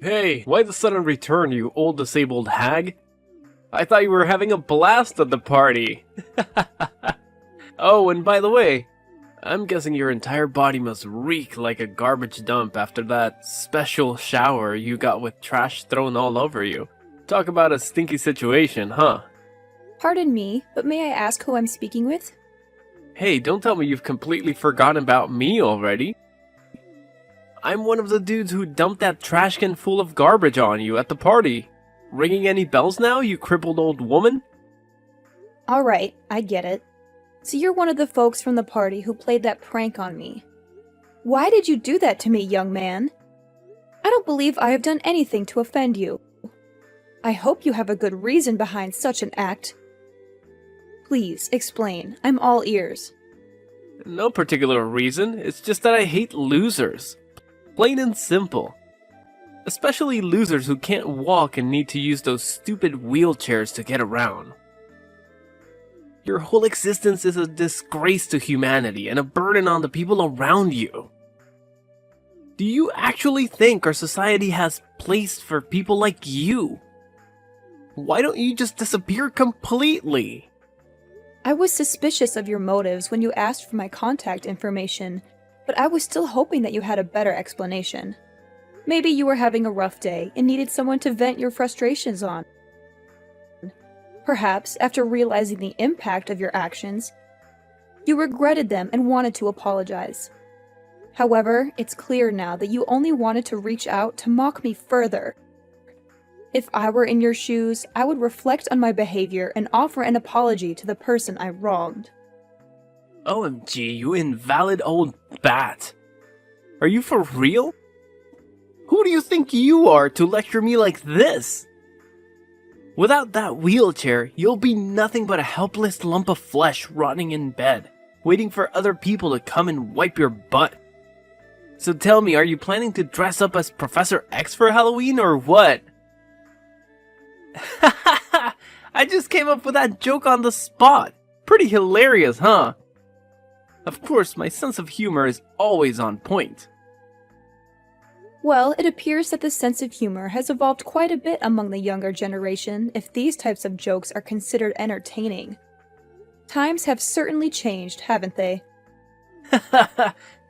Hey, why the sudden return, you old disabled hag? I thought you were having a blast at the party. Oh, and by the way, I'm guessing your entire body must reek like a garbage dump after that special shower you got with trash thrown all over you. Talk about a stinky situation, huh? Pardon me, but may I ask who I'm speaking with? Hey, don't tell me you've completely forgotten about me already. I'm one of the dudes who dumped that trash can full of garbage on you at the party. Ringing any bells now, you crippled old woman? Alright, I get it. So you're one of the folks from the party who played that prank on me. Why did you do that to me, young man? I don't believe I have done anything to offend you. I hope you have a good reason behind such an act. Please, explain. I'm all ears. No particular reason, it's just that I hate losers. Plain and simple. Especially losers who can't walk and need to use those stupid wheelchairs to get around. Your whole existence is a disgrace to humanity and a burden on the people around you. Do you actually think our society has place for people like you? Why don't you just disappear completely? I was suspicious of your motives when you asked for my contact information, but I was still hoping that you had a better explanation. Maybe you were having a rough day and needed someone to vent your frustrations on. Perhaps, after realizing the impact of your actions, you regretted them and wanted to apologize. However, it's clear now that you only wanted to reach out to mock me further. If I were in your shoes, I would reflect on my behavior and offer an apology to the person I wronged. OMG, you invalid old bat. Are you for real? Who do you think you are to lecture me like this? Without that wheelchair, you'll be nothing but a helpless lump of flesh rotting in bed, waiting for other people to come and wipe your butt. So tell me, are you planning to dress up as Professor X for Halloween or what? I just came up with that joke on the spot. Pretty hilarious, huh? Of course, my sense of humor is always on point. Well, it appears that the sense of humor has evolved quite a bit among the younger generation if these types of jokes are considered entertaining. Times have certainly changed, haven't they?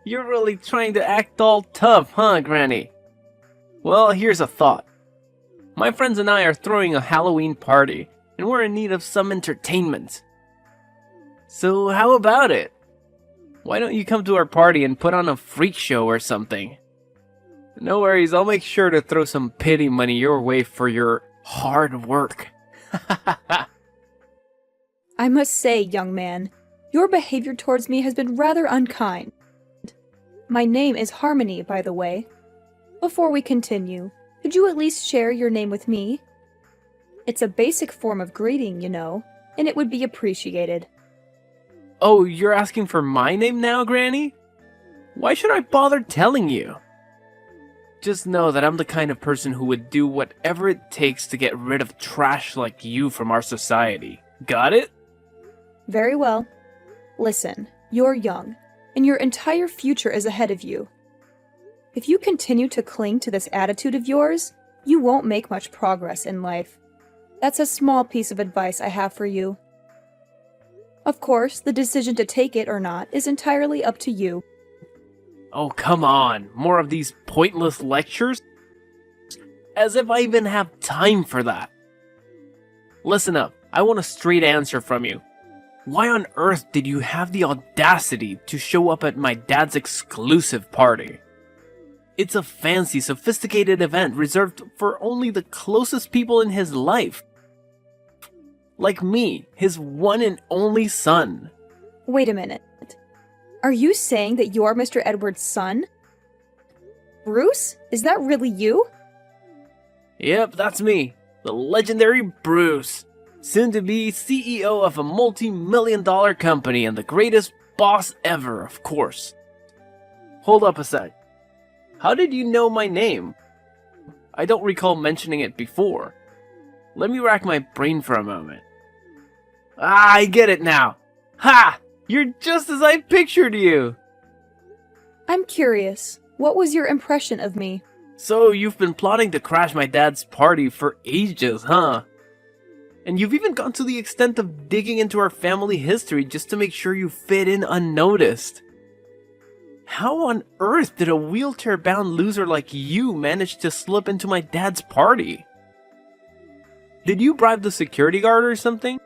You're really trying to act all tough, huh, Granny? Well, here's a thought. My friends and I are throwing a Halloween party, and we're in need of some entertainment. So how about it? Why don't you come to our party and put on a freak show or something? No worries, I'll make sure to throw some pity money your way for your hard work. I must say, young man, your behavior towards me has been rather unkind. My name is Harmony, by the way. Before we continue, could you at least share your name with me? It's a basic form of greeting, you know, and it would be appreciated. Oh, you're asking for my name now, Granny? Why should I bother telling you? Just know that I'm the kind of person who would do whatever it takes to get rid of trash like you from our society. Got it? Very well. Listen, you're young, and your entire future is ahead of you. If you continue to cling to this attitude of yours, you won't make much progress in life. That's a small piece of advice I have for you. Of course, the decision to take it or not is entirely up to you. Oh, come on. More of these pointless lectures? As if I even have time for that. Listen up. I want a straight answer from you. Why on earth did you have the audacity to show up at my dad's exclusive party? It's a fancy, sophisticated event reserved for only the closest people in his life. Like me, his one and only son. Wait a minute. Are you saying that you're Mr. Edwards' son? Bruce? Is that really you? Yep, that's me. The legendary Bruce. Soon to be CEO of a multi-million-dollar company and the greatest boss ever, of course. Hold up a sec. How did you know my name? I don't recall mentioning it before. Let me rack my brain for a moment. Ah, I get it now. Ha! You're just as I pictured you! I'm curious. What was your impression of me? So you've been plotting to crash my dad's party for ages, huh? And you've even gone to the extent of digging into our family history just to make sure you fit in unnoticed. How on earth did a wheelchair-bound loser like you manage to slip into my dad's party? Did you bribe the security guard or something?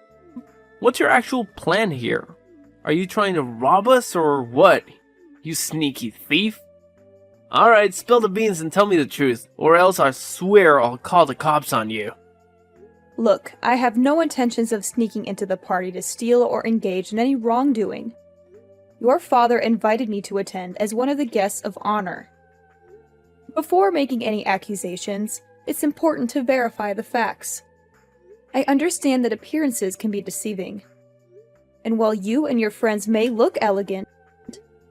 What's your actual plan here? Are you trying to rob us or what? You sneaky thief? Alright, spill the beans and tell me the truth, or else I swear I'll call the cops on you. Look, I have no intentions of sneaking into the party to steal or engage in any wrongdoing. Your father invited me to attend as one of the guests of honor. Before making any accusations, it's important to verify the facts. I understand that appearances can be deceiving. And while you and your friends may look elegant,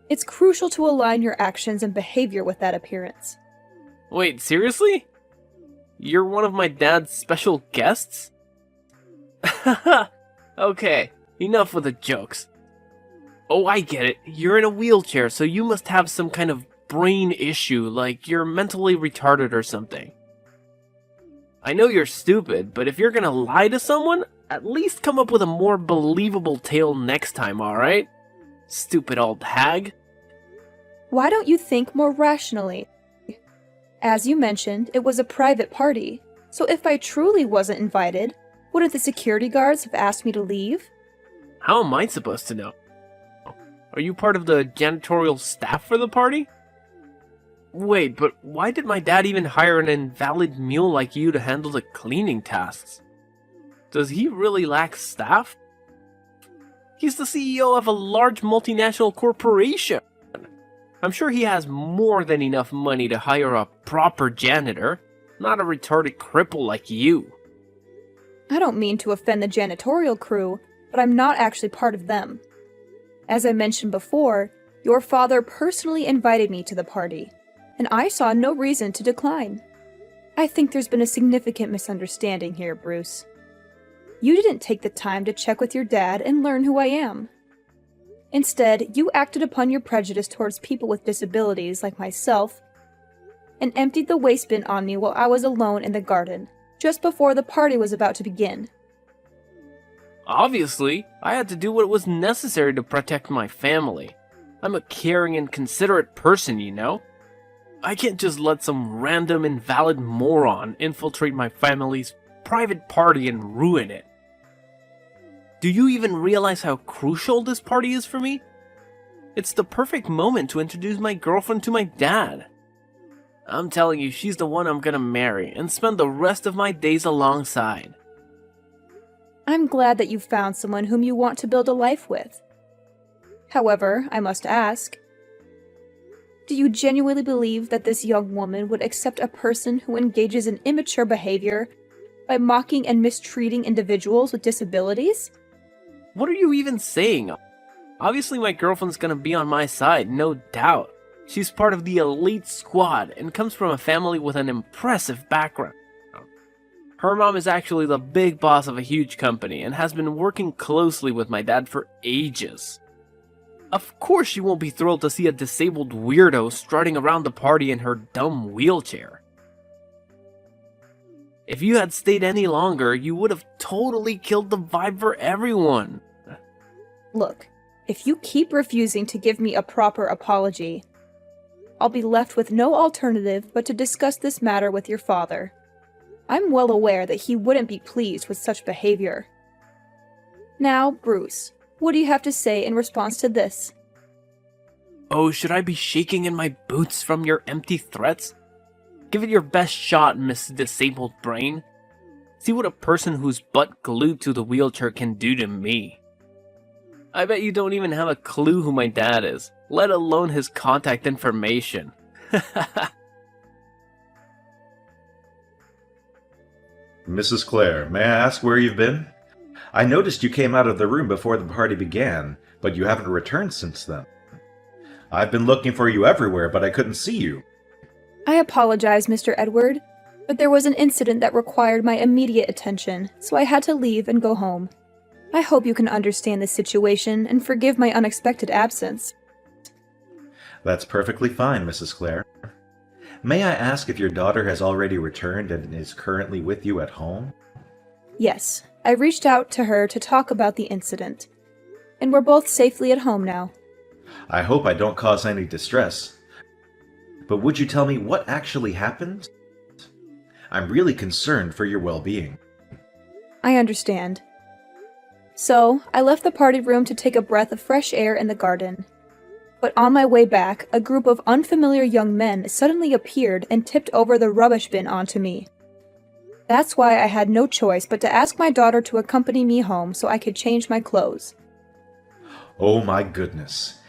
it's crucial to align your actions and behavior with that appearance. Wait, seriously? You're one of my dad's special guests? Okay, enough with the jokes. Oh, I get it. You're in a wheelchair, so you must have some kind of brain issue, like you're mentally retarded or something. I know you're stupid, but if you're gonna lie to someone, at least come up with a more believable tale next time, alright? Stupid old hag. Why don't you think more rationally? As you mentioned, it was a private party, so if I truly wasn't invited, wouldn't the security guards have asked me to leave? How am I supposed to know? Are you part of the janitorial staff for the party? Wait, but why did my dad even hire an invalid mule like you to handle the cleaning tasks? Does he really lack staff? He's the CEO of a large multinational corporation. I'm sure he has more than enough money to hire a proper janitor, not a retarded cripple like you. I don't mean to offend the janitorial crew, but I'm not actually part of them. As I mentioned before, your father personally invited me to the party, and I saw no reason to decline. I think there's been a significant misunderstanding here, Bruce. You didn't take the time to check with your dad and learn who I am. Instead, you acted upon your prejudice towards people with disabilities like myself and emptied the waste bin on me while I was alone in the garden, just before the party was about to begin. Obviously, I had to do what was necessary to protect my family. I'm a caring and considerate person, you know? I can't just let some random invalid moron infiltrate my family's private party and ruin it. Do you even realize how crucial this party is for me? It's the perfect moment to introduce my girlfriend to my dad. I'm telling you, she's the one I'm gonna marry and spend the rest of my days alongside. I'm glad that you found someone whom you want to build a life with. However, I must ask, do you genuinely believe that this young woman would accept a person who engages in immature behavior by mocking and mistreating individuals with disabilities? What are you even saying? Obviously my girlfriend's gonna be on my side, no doubt. She's part of the elite squad and comes from a family with an impressive background. Her mom is actually the big boss of a huge company and has been working closely with my dad for ages. Of course she won't be thrilled to see a disabled weirdo strutting around the party in her dumb wheelchair. If you had stayed any longer, you would have totally killed the vibe for everyone. Look, if you keep refusing to give me a proper apology, I'll be left with no alternative but to discuss this matter with your father. I'm well aware that he wouldn't be pleased with such behavior. Now, Bruce, what do you have to say in response to this? Oh, should I be shaking in my boots from your empty threats? Give it your best shot, Miss Disabled Brain. See what a person who's butt glued to the wheelchair can do to me. I bet you don't even have a clue who my dad is, let alone his contact information. Mrs. Clare, may I ask where you've been? I noticed you came out of the room before the party began, but you haven't returned since then. I've been looking for you everywhere, but I couldn't see you. I apologize, Mr. Edward, but there was an incident that required my immediate attention, so I had to leave and go home. I hope you can understand the situation and forgive my unexpected absence. That's perfectly fine, Mrs. Clare. May I ask if your daughter has already returned and is currently with you at home? Yes, I reached out to her to talk about the incident, and we're both safely at home now. I hope I don't cause any distress. But would you tell me what actually happened? I'm really concerned for your well-being. I understand. So, I left the party room to take a breath of fresh air in the garden. But on my way back, a group of unfamiliar young men suddenly appeared and tipped over the rubbish bin onto me. That's why I had no choice but to ask my daughter to accompany me home so I could change my clothes. Oh my goodness.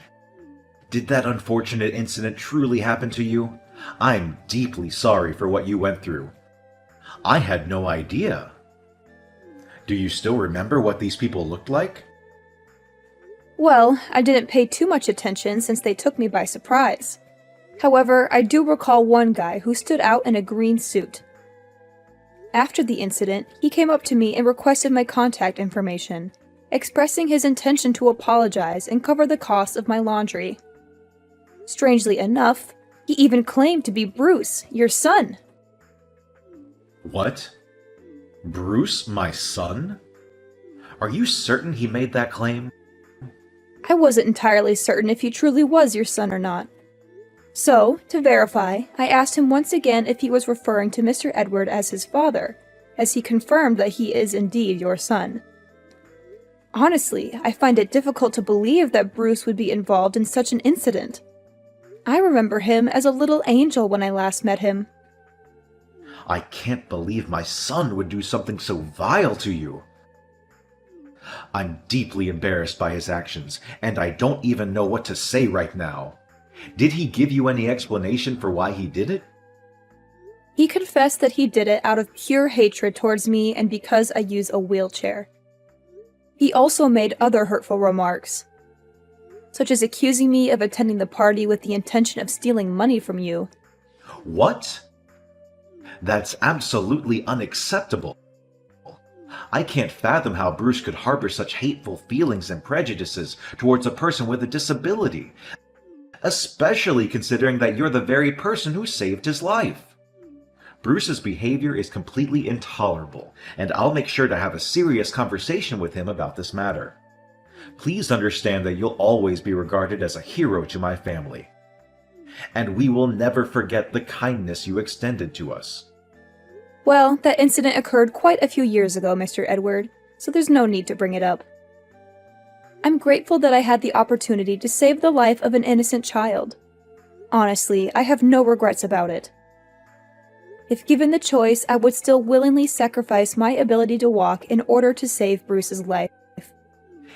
Did that unfortunate incident truly happen to you? I'm deeply sorry for what you went through. I had no idea. Do you still remember what these people looked like? Well, I didn't pay too much attention since they took me by surprise. However, I do recall one guy who stood out in a green suit. After the incident, he came up to me and requested my contact information, expressing his intention to apologize and cover the cost of my laundry. Strangely enough, he even claimed to be Bruce, your son. What? Bruce, my son? Are you certain he made that claim? I wasn't entirely certain if he truly was your son or not. So, to verify, I asked him once again if he was referring to Mr. Edward as his father, as he confirmed that he is indeed your son. Honestly, I find it difficult to believe that Bruce would be involved in such an incident. I remember him as a little angel when I last met him. I can't believe my son would do something so vile to you. I'm deeply embarrassed by his actions, and I don't even know what to say right now. Did he give you any explanation for why he did it? He confessed that he did it out of pure hatred towards me and because I use a wheelchair. He also made other hurtful remarks, such as accusing me of attending the party with the intention of stealing money from you. What? That's absolutely unacceptable. I can't fathom how Bruce could harbor such hateful feelings and prejudices towards a person with a disability, especially considering that you're the very person who saved his life. Bruce's behavior is completely intolerable, and I'll make sure to have a serious conversation with him about this matter. Please understand that you'll always be regarded as a hero to my family, and we will never forget the kindness you extended to us. Well, that incident occurred quite a few years ago, Mr. Edward, so there's no need to bring it up. I'm grateful that I had the opportunity to save the life of an innocent child. Honestly, I have no regrets about it. If given the choice, I would still willingly sacrifice my ability to walk in order to save Bruce's life.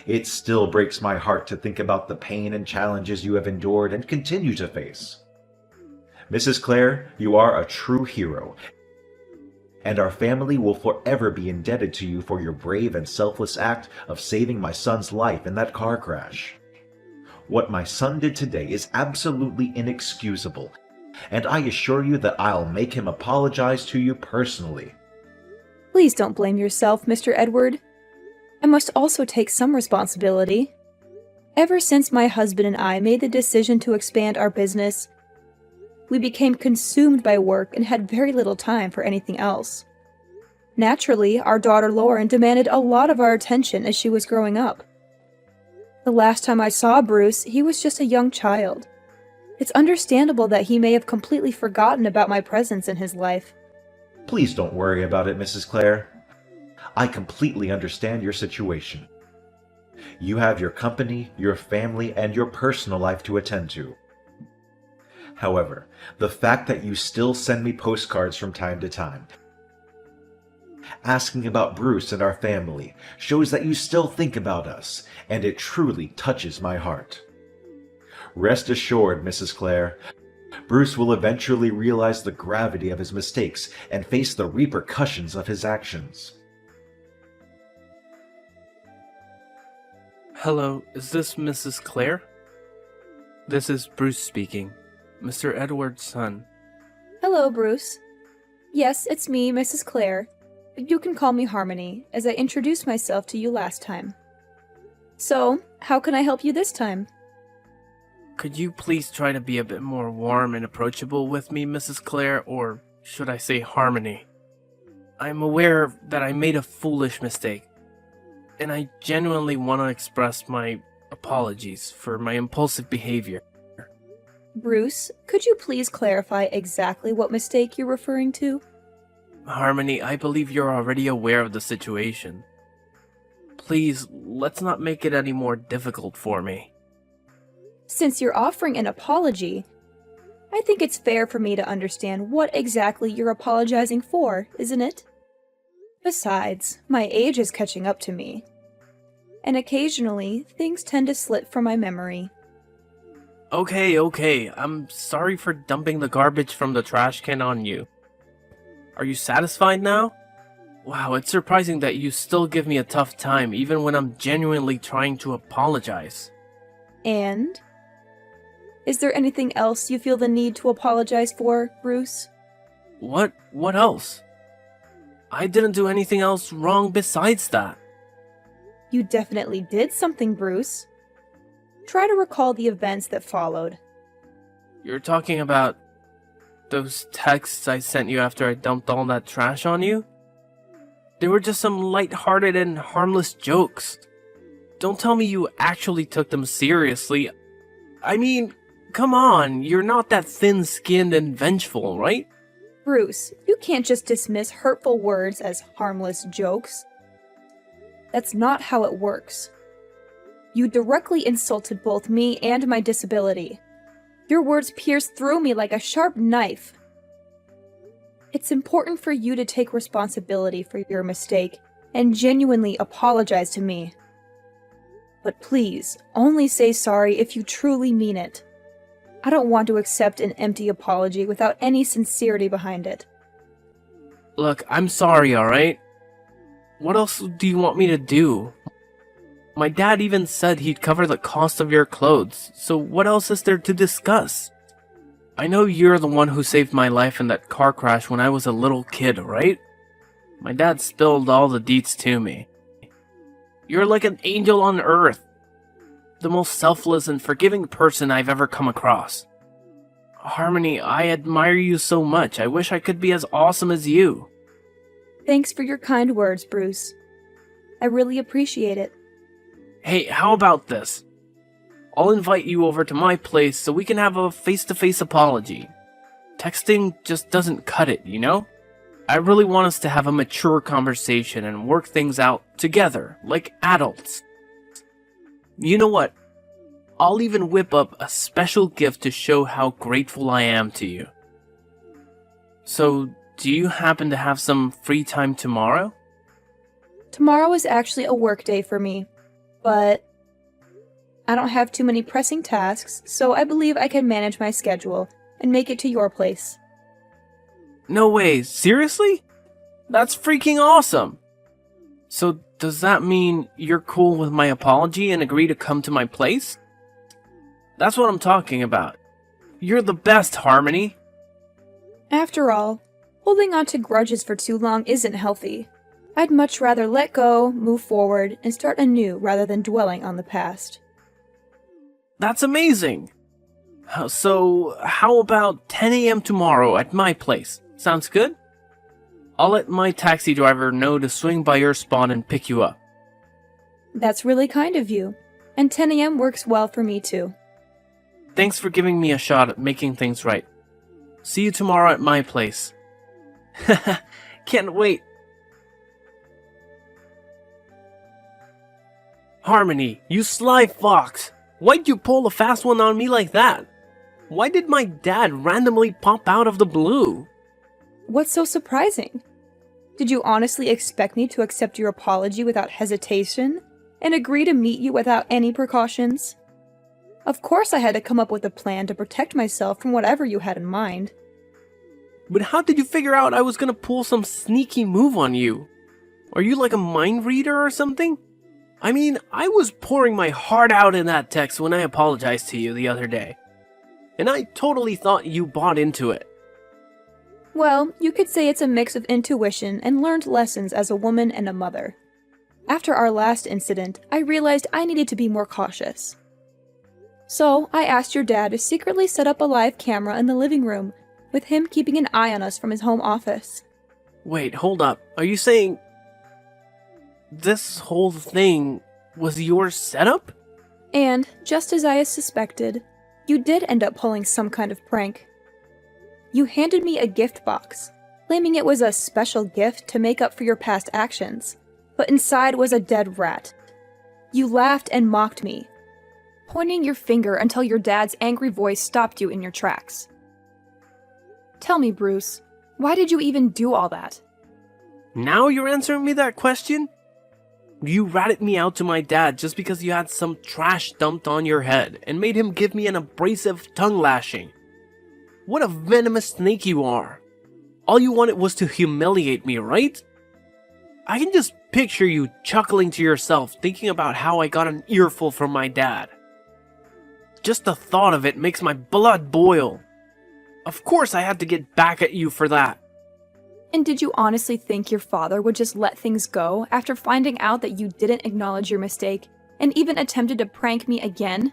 It still breaks my heart to think about the pain and challenges you have endured and continue to face. Mrs. Clare, you are a true hero, and our family will forever be indebted to you for your brave and selfless act of saving my son's life in that car crash. What my son did today is absolutely inexcusable, and I assure you that I'll make him apologize to you personally. Please don't blame yourself, Mr. Edward. I must also take some responsibility. Ever since my husband and I made the decision to expand our business, we became consumed by work and had very little time for anything else. Naturally, our daughter Lauren demanded a lot of our attention as she was growing up. The last time I saw Bruce, he was just a young child. It's understandable that he may have completely forgotten about my presence in his life. Please don't worry about it, Mrs. Clare. I completely understand your situation. You have your company, your family, and your personal life to attend to. However, the fact that you still send me postcards from time to time, asking about Bruce and our family, shows that you still think about us, and it truly touches my heart. Rest assured, Mrs. Clare, Bruce will eventually realize the gravity of his mistakes and face the repercussions of his actions. Hello, is this Mrs. Clare? This is Bruce speaking, Mr. Edward's son. Hello, Bruce. Yes, it's me, Mrs. Clare. You can call me Harmony, as I introduced myself to you last time. So, how can I help you this time? Could you please try to be a bit more warm and approachable with me, Mrs. Claire, or should I say Harmony? I'm aware that I made a foolish mistake, and I genuinely want to express my apologies for my impulsive behavior. Bruce, could you please clarify exactly what mistake you're referring to? Harmony, I believe you're already aware of the situation. Please, let's not make it any more difficult for me. Since you're offering an apology, I think it's fair for me to understand what exactly you're apologizing for, isn't it? Besides, my age is catching up to me, and occasionally things tend to slip from my memory. Okay, I'm sorry for dumping the garbage from the trash can on you. Are you satisfied now? Wow, it's surprising that you still give me a tough time even when I'm genuinely trying to apologize. And? Is there anything else you feel the need to apologize for, Bruce? What else? I didn't do anything else wrong besides that. You definitely did something, Bruce. Try to recall the events that followed. You're talking about those texts I sent you after I dumped all that trash on you? They were just some light-hearted and harmless jokes. Don't tell me you actually took them seriously. I mean, come on, you're not that thin-skinned and vengeful, right? Bruce, you can't just dismiss hurtful words as harmless jokes. That's not how it works. You directly insulted both me and my disability. Your words pierced through me like a sharp knife. It's important for you to take responsibility for your mistake and genuinely apologize to me. But please, only say sorry if you truly mean it. I don't want to accept an empty apology without any sincerity behind it. Look, I'm sorry, alright? What else do you want me to do? My dad even said he'd cover the cost of your clothes, so what else is there to discuss? I know you're the one who saved my life in that car crash when I was a little kid, right? My dad spilled all the deets to me. You're like an angel on earth. The most selfless and forgiving person I've ever come across. Harmony, I admire you so much. I wish I could be as awesome as you. Thanks for your kind words, Bruce. I really appreciate it. Hey, how about this? I'll invite you over to my place so we can have a face-to-face apology. Texting just doesn't cut it, you know? I really want us to have a mature conversation and work things out together, like adults. You know what? I'll even whip up a special gift to show how grateful I am to you. So, do you happen to have some free time tomorrow? Tomorrow is actually a work day for me, but I don't have too many pressing tasks, so I believe I can manage my schedule and make it to your place. No way, seriously? That's freaking awesome! So, does that mean you're cool with my apology and agree to come to my place? That's what I'm talking about. You're the best, Harmony. After all, holding on to grudges for too long isn't healthy. I'd much rather let go, move forward, and start anew rather than dwelling on the past. That's amazing! So, how about 10 a.m. tomorrow at my place? Sounds good? I'll let my taxi driver know to swing by your spot and pick you up. That's really kind of you, and 10 a.m. works well for me too. Thanks for giving me a shot at making things right. See you tomorrow at my place. Can't wait. Harmony, you sly fox! Why'd you pull a fast one on me like that? Why did my dad randomly pop out of the blue? What's so surprising? Did you honestly expect me to accept your apology without hesitation and agree to meet you without any precautions? Of course I had to come up with a plan to protect myself from whatever you had in mind. But how did you figure out I was gonna pull some sneaky move on you? Are you like a mind reader or something? I mean, I was pouring my heart out in that text when I apologized to you the other day. And I totally thought you bought into it. Well, you could say it's a mix of intuition and learned lessons as a woman and a mother. After our last incident, I realized I needed to be more cautious. So I asked your dad to secretly set up a live camera in the living room, with him keeping an eye on us from his home office. Wait, hold up. Are you saying this whole thing was your setup? And, just as I had suspected, you did end up pulling some kind of prank. You handed me a gift box, claiming it was a special gift to make up for your past actions, but inside was a dead rat. You laughed and mocked me, pointing your finger until your dad's angry voice stopped you in your tracks. Tell me, Bruce, why did you even do all that? Now you're answering me that question? You ratted me out to my dad just because you had some trash dumped on your head and made him give me an abrasive tongue lashing. What a venomous snake you are. All you wanted was to humiliate me, right? I can just picture you chuckling to yourself thinking about how I got an earful from my dad. Just the thought of it makes my blood boil. Of course I had to get back at you for that. And did you honestly think your father would just let things go after finding out that you didn't acknowledge your mistake and even attempted to prank me again?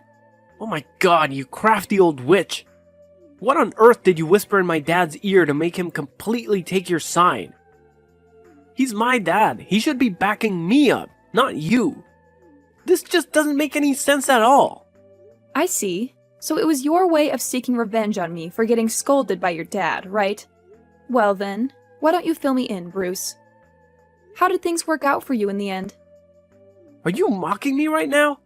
Oh my god, you crafty old witch. What on earth did you whisper in my dad's ear to make him completely take your side? He's my dad. He should be backing me up, not you. This just doesn't make any sense at all. I see. So it was your way of seeking revenge on me for getting scolded by your dad, right? Well then, why don't you fill me in, Bruce? How did things work out for you in the end? Are you mocking me right now?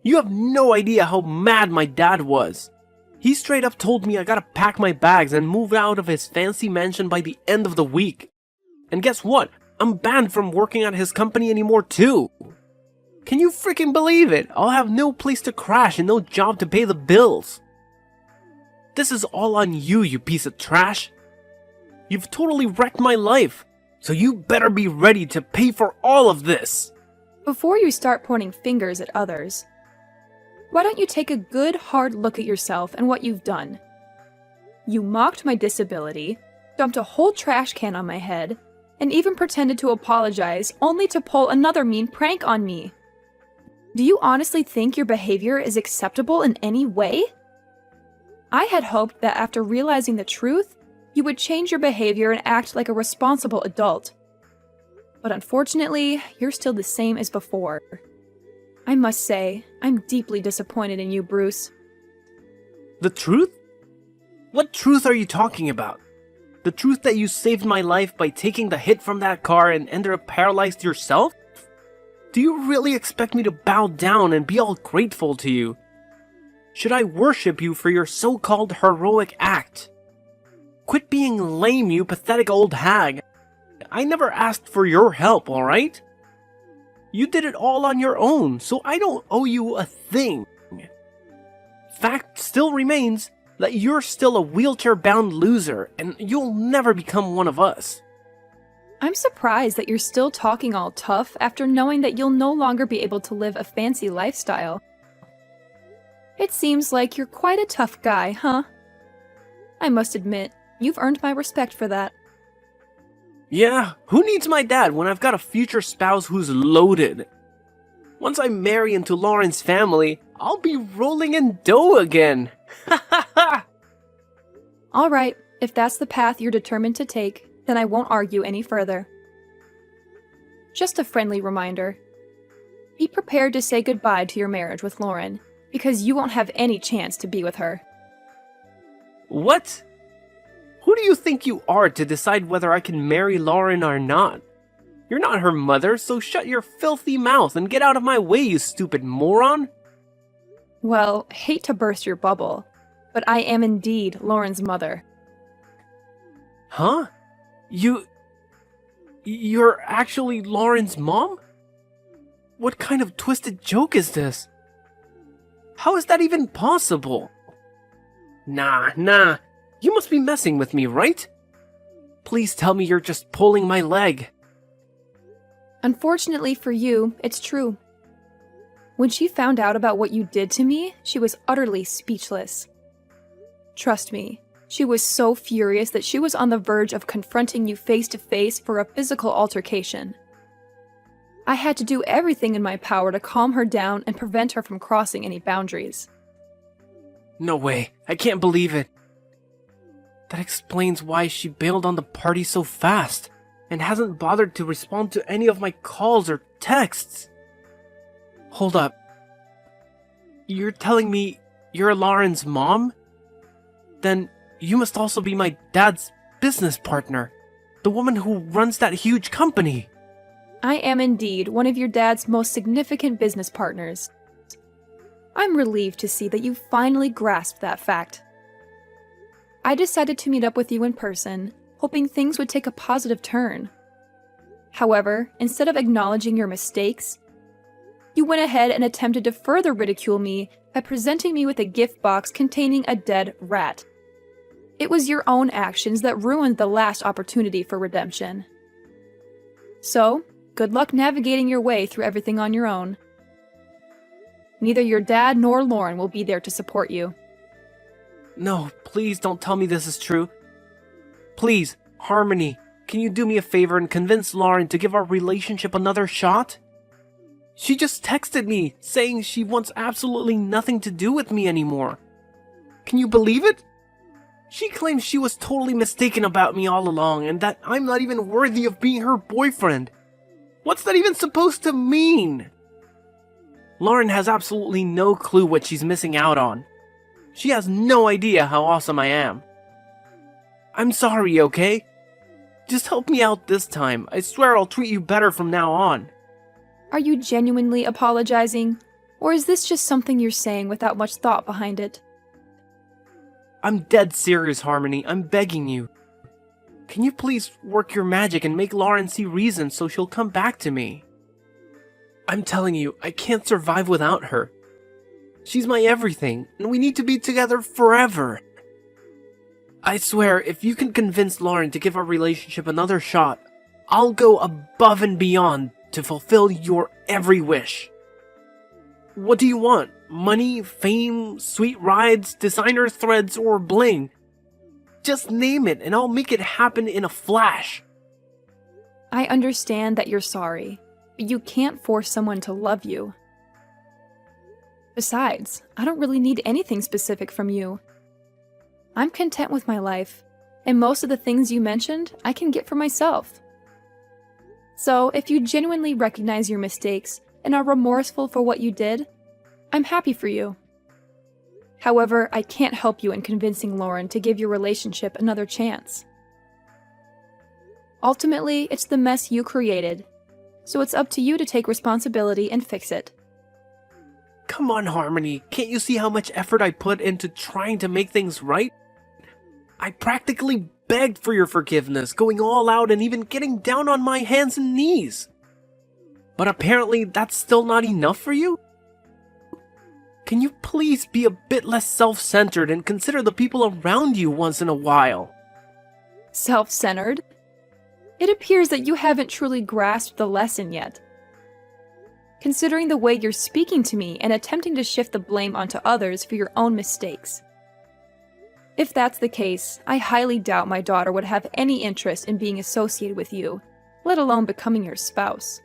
You have no idea how mad my dad was. He straight up told me I gotta pack my bags and move out of his fancy mansion by the end of the week. And guess what? I'm banned from working at his company anymore too. Can you freaking believe it? I'll have no place to crash and no job to pay the bills. This is all on you, you piece of trash. You've totally wrecked my life, so you better be ready to pay for all of this. Before you start pointing fingers at others, why don't you take a good hard look at yourself and what you've done? You mocked my disability, dumped a whole trash can on my head, and even pretended to apologize only to pull another mean prank on me. Do you honestly think your behavior is acceptable in any way? I had hoped that after realizing the truth, you would change your behavior and act like a responsible adult. But unfortunately, you're still the same as before. I must say, I'm deeply disappointed in you, Bruce. The truth? What truth are you talking about? The truth that you saved my life by taking the hit from that car and ended up paralyzed yourself? Do you really expect me to bow down and be all grateful to you? Should I worship you for your so-called heroic act? Quit being lame, you pathetic old hag. I never asked for your help, alright? You did it all on your own, so I don't owe you a thing. Fact still remains that you're still a wheelchair-bound loser, and you'll never become one of us. I'm surprised that you're still talking all tough after knowing that you'll no longer be able to live a fancy lifestyle. It seems like you're quite a tough guy, huh? I must admit, you've earned my respect for that. Yeah, who needs my dad when I've got a future spouse who's loaded? Once I marry into Lauren's family, I'll be rolling in dough again. Ha ha ha! Alright, if that's the path you're determined to take, then I won't argue any further. Just a friendly reminder. Be prepared to say goodbye to your marriage with Lauren, because you won't have any chance to be with her. What? Who do you think you are to decide whether I can marry Lauren or not? You're not her mother, so shut your filthy mouth and get out of my way, you stupid moron! Well, hate to burst your bubble, but I am indeed Lauren's mother. Huh? You're actually Lauren's mom? What kind of twisted joke is this? How is that even possible? Nah, you must be messing with me, right? Please tell me you're just pulling my leg. Unfortunately for you, it's true. When she found out about what you did to me, she was utterly speechless. Trust me, she was so furious that she was on the verge of confronting you face to face for a physical altercation. I had to do everything in my power to calm her down and prevent her from crossing any boundaries. No way. I can't believe it. That explains why she bailed on the party so fast and hasn't bothered to respond to any of my calls or texts. Hold up. You're telling me you're Lauren's mom? Then you must also be my dad's business partner, the woman who runs that huge company. I am indeed one of your dad's most significant business partners. I'm relieved to see that you finally grasped that fact. I decided to meet up with you in person, hoping things would take a positive turn. However, instead of acknowledging your mistakes, you went ahead and attempted to further ridicule me by presenting me with a gift box containing a dead rat. It was your own actions that ruined the last opportunity for redemption. So, good luck navigating your way through everything on your own. Neither your dad nor Lauren will be there to support you. No, please don't tell me this is true. Please, Harmony, can you do me a favor and convince Lauren to give our relationship another shot? She just texted me saying she wants absolutely nothing to do with me anymore. Can you believe it? She claims she was totally mistaken about me all along and that I'm not even worthy of being her boyfriend. What's that even supposed to mean? Lauren has absolutely no clue what she's missing out on. She has no idea how awesome I am. I'm sorry, okay? Just help me out this time. I swear I'll treat you better from now on. Are you genuinely apologizing, or is this just something you're saying without much thought behind it? I'm dead serious, Harmony. I'm begging you. Can you please work your magic and make Lauren see reason so she'll come back to me? I'm telling you, I can't survive without her. She's my everything, and we need to be together forever. I swear, if you can convince Lauren to give our relationship another shot, I'll go above and beyond to fulfill your every wish. What do you want? Money, fame, sweet rides, designer threads, or bling? Just name it, and I'll make it happen in a flash. I understand that you're sorry, but you can't force someone to love you. Besides, I don't really need anything specific from you. I'm content with my life, and most of the things you mentioned, I can get for myself. So, if you genuinely recognize your mistakes and are remorseful for what you did, I'm happy for you. However, I can't help you in convincing Lauren to give your relationship another chance. Ultimately, it's the mess you created, so it's up to you to take responsibility and fix it. Come on, Harmony. Can't you see how much effort I put into trying to make things right? I practically begged for your forgiveness, going all out and even getting down on my hands and knees. But apparently that's still not enough for you? Can you please be a bit less self-centered and consider the people around you once in a while? Self-centered? It appears that you haven't truly grasped the lesson yet. Considering the way you're speaking to me and attempting to shift the blame onto others for your own mistakes. If that's the case, I highly doubt my daughter would have any interest in being associated with you, let alone becoming your spouse.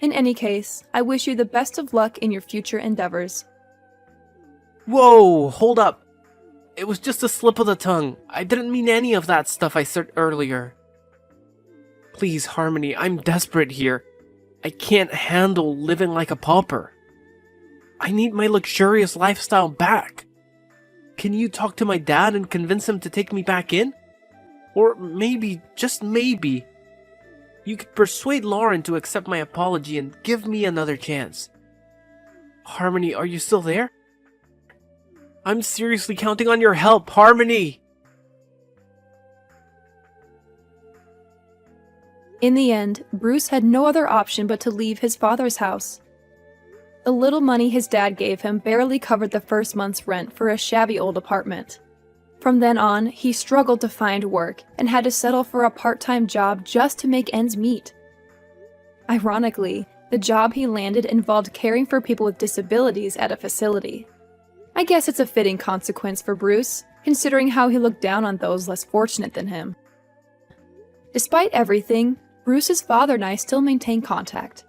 In any case, I wish you the best of luck in your future endeavors. Whoa, hold up. It was just a slip of the tongue. I didn't mean any of that stuff I said earlier. Please, Harmony, I'm desperate here. I can't handle living like a pauper. I need my luxurious lifestyle back. Can you talk to my dad and convince him to take me back in? Or maybe, just maybe, you could persuade Lauren to accept my apology and give me another chance. Harmony, are you still there? I'm seriously counting on your help, Harmony! In the end, Bruce had no other option but to leave his father's house. The little money his dad gave him barely covered the first month's rent for a shabby old apartment. From then on, he struggled to find work and had to settle for a part-time job just to make ends meet. Ironically, the job he landed involved caring for people with disabilities at a facility. I guess it's a fitting consequence for Bruce, considering how he looked down on those less fortunate than him. Despite everything, Bruce's father and I still maintain contact.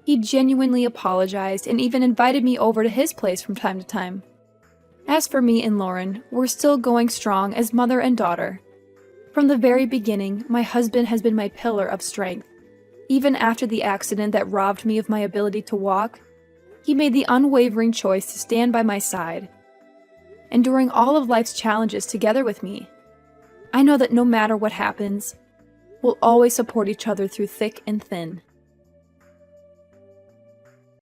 He genuinely apologized and even invited me over to his place from time to time. As for me and Lauren, we're still going strong as mother and daughter. From the very beginning, my husband has been my pillar of strength. Even after the accident that robbed me of my ability to walk, he made the unwavering choice to stand by my side, enduring all of life's challenges together with me. I know that no matter what happens, we'll always support each other through thick and thin.